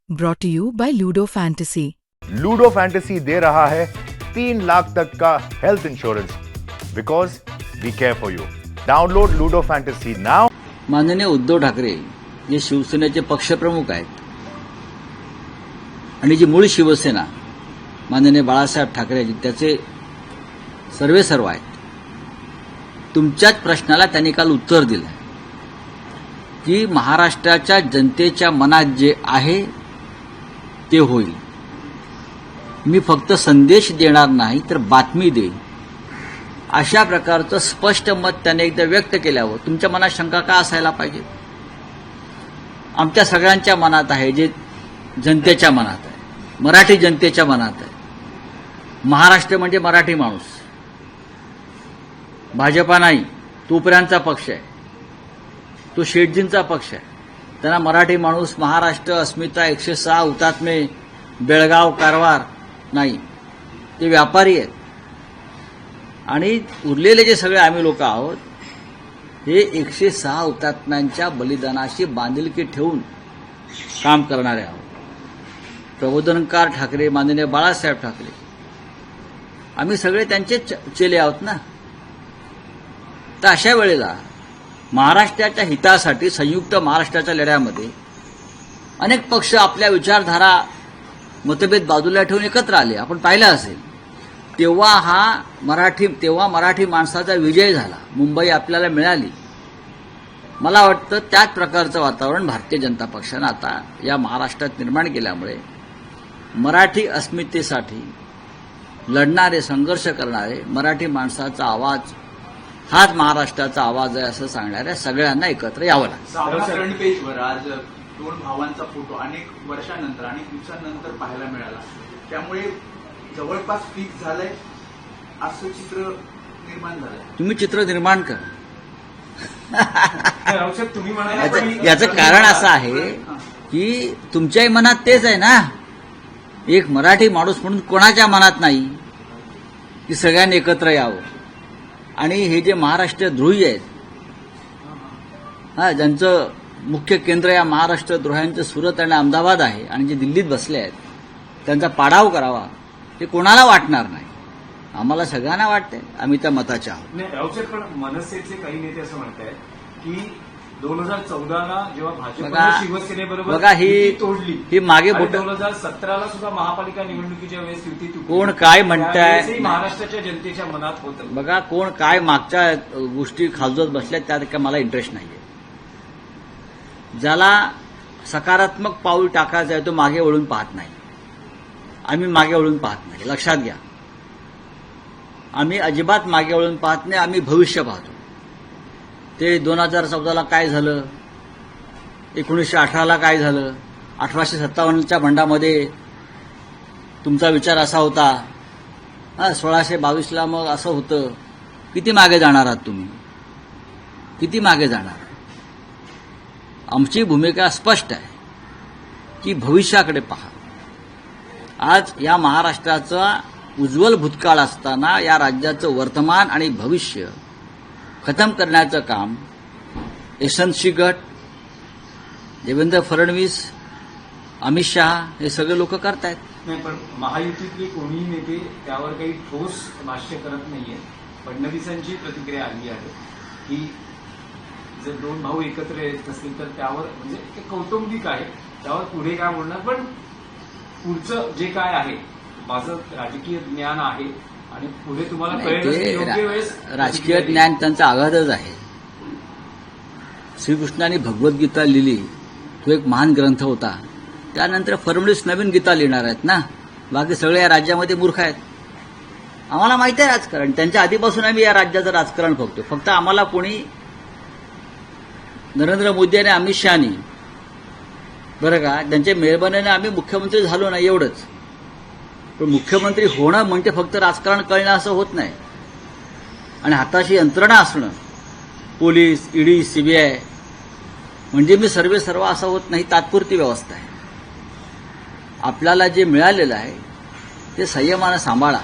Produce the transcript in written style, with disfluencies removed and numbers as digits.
Brought to you by Ludo Fantasy. Ludo fantasy दे रहा है 3 लाख तक का health insurance because we care for you. Download Ludo fantasy now. माननीय उद्धव ठाकरे जे शिवसेनेचे पक्षप्रमुख आहेत आणि जी मूळ शिवसेना माननीय बाळासाहेब ठाकरे त्याचे सर्व आहेत, तुमच्याच प्रश्नाला त्यांनी काल उत्तर दिलं की महाराष्ट्राच्या जनतेच्या मनात जे आहे ते होईल. मी फक्त संदेश देणार नाही तर बातमी देईन, अशा प्रकारचं स्पष्ट मत त्याने एकदा व्यक्त केल्यावर तुमच्या मनात शंका का असायला पाहिजे? आमच्या सगळ्यांच्या मनात आहे, जे जनतेच्या मनात आहे, मराठी जनतेच्या मनात आहे. महाराष्ट्र म्हणजे मराठी माणूस, भाजपा नाही, तो उपऱ्यांचा पक्ष आहे, तो शेटजींचा पक्ष आहे. त्यांना मराठी माणूस, महाराष्ट्र, अस्मिता, 106 हुतात्मे, बेळगाव, कारवार नाही, ते व्यापारी आहेत. आणि उरलेले जे सगळे आम्ही लोक आहोत हे 106 हुतात्म्यांच्या बलिदानाशी बांधिलकी ठेवून काम करणारे आहोत. प्रबोधनकार ठाकरे, माननीय बाळासाहेब ठाकरे, आम्ही सगळे त्यांचे चेले आहोत ना. तर अशा वेळेला महाराष्ट्राच्या हितासाठी संयुक्त महाराष्ट्राच्या लढ्यामध्ये अनेक पक्ष आपल्या विचारधारा, मतभेद बाजूला ठेवून एकत्र आले. आपण पाहिलं असेल तेव्हा मराठी माणसाचा विजय झाला, मुंबई आपल्याला मिळाली. मला वाटतं त्याच प्रकारचं वातावरण भारतीय जनता पक्षानं आता या महाराष्ट्रात निर्माण केल्यामुळे मराठी अस्मितेसाठी लढणारे, संघर्ष करणारे मराठी माणसाचा आवाज हाच महाराष्ट्राचा आवाज आहे असं सांगणाऱ्या सगळ्यांना एकत्र यावं लागतं. फ्रंट पेजवर आज दोन भावांचा फोटो अनेक वर्षानंतर, अनेक दिवसांनंतर पाहायला मिळाला. त्यामुळे जवळपास फिक्स झालंय असं चित्र निर्माण झालंय. तुम्ही चित्र निर्माण करा. तुम्ही याचं कारण असं आहे की तुमच्याही मनात तेच आहे ना. एक मराठी माणूस म्हणून कोणाच्या मनात नाही की सगळ्यांनी एकत्र यावं. आणि हे जे महाराष्ट्र द्रोही आहेत, ज्यांचं मुख्य केंद्र या महाराष्ट्र द्रोह्यांचं सुरत आणि अहमदाबाद आहे आणि जे दिल्लीत बसले आहेत, त्यांचा पाडाव करावा हे कोणाला वाटणार नाही. आम्हाला सगळ्यांना वाटतंय, आम्ही त्या मताचे आहोत. रावचर, पण मनसेचे काही नेते असं म्हणतात की 2014ला जेव्हा भाजप शिवसेनेबरोबर युती तोडली, ही मागे 2017ला सुद्धा महापालिका निवडणुकीच्या वेळेस युती तुटली. कोण काय म्हणताय महाराष्ट्राच्या जनतेच्या मनात होतं. बघा, कोण काय मागच्या गोष्टी खालजत बसल्यात त्यात काय मला इंटरेस्ट नाहीये. ज्याला सकारात्मक पाऊल टाकायचं आहे तो मागे वळून पाहत नाही. आम्ही मागे वळून पाहत नाही, लक्षात घ्या. आम्ही अजिबात मागे वळून पाहत नाही, आम्ही भविष्य पाहतो. ते 2014ला काय झालं, 1918ला काय झालं, 1857च्या बंडामध्ये तुमचा विचार असा होता, 1622ला मग असं होतं. किती मागे जाणार आहात तुम्ही? किती मागे जाणार? आमची भूमिका स्पष्ट आहे की भविष्याकडे पहा. आज या महाराष्ट्राचा उज्ज्वल भूतकाळ असताना या राज्याचं वर्तमान आणि भविष्य खतम करण्याचं काम यशवंतशी गट, देवेंद्र फडणवीस, अमित शहा हे सगळे लोक करतायत. नाही, पण महायुतीतले कोणीही नेते त्यावर काही ठोस भाष्य करत नाहीये. फडणवीसांची प्रतिक्रिया आली आहे की जर दोन भाऊ एकत्र येत असतील तर त्यावर, म्हणजे ते कौटुंबिक आहे, त्यावर पुढे काय बोलणार. पण पुढचं जे काय आहे, माझं राजकीय ज्ञान आहे आणि पुढे तुम्हाला कळेल योग्य वेळेस. राजकीय ज्ञान त्यांचा आघातच आहे. श्रीकृष्णाने भगवद्गीता लिहिली, तो एक महान ग्रंथ होता. त्यानंतर फडणवीस नवीन गीता लिहिणार आहेत ना. बाकी सगळे या राज्यामध्ये मूर्ख आहेत. आम्हाला माहिती आहे राजकारण, त्यांच्या आधीपासून आम्ही या राज्याचं राजकारण बघतो. फक्त आम्हाला कोणी नरेंद्र मोदी आणि अमित शहानी, बरं का, त्यांच्या मेहरबानीने आम्ही मुख्यमंत्री झालो नाही एवढंच. पण मुख्यमंत्री होणं म्हणजे फक्त राजकारण कळणं असं होत नाही. आणि हाताशी यंत्रणा असणं, पोलीस, ईडी, सीबीआय म्हणजे मी सर्व असं होत नाही. तात्पुरती व्यवस्था आहे. आपल्याला जे मिळालेलं आहे ते संयमानं सांभाळा.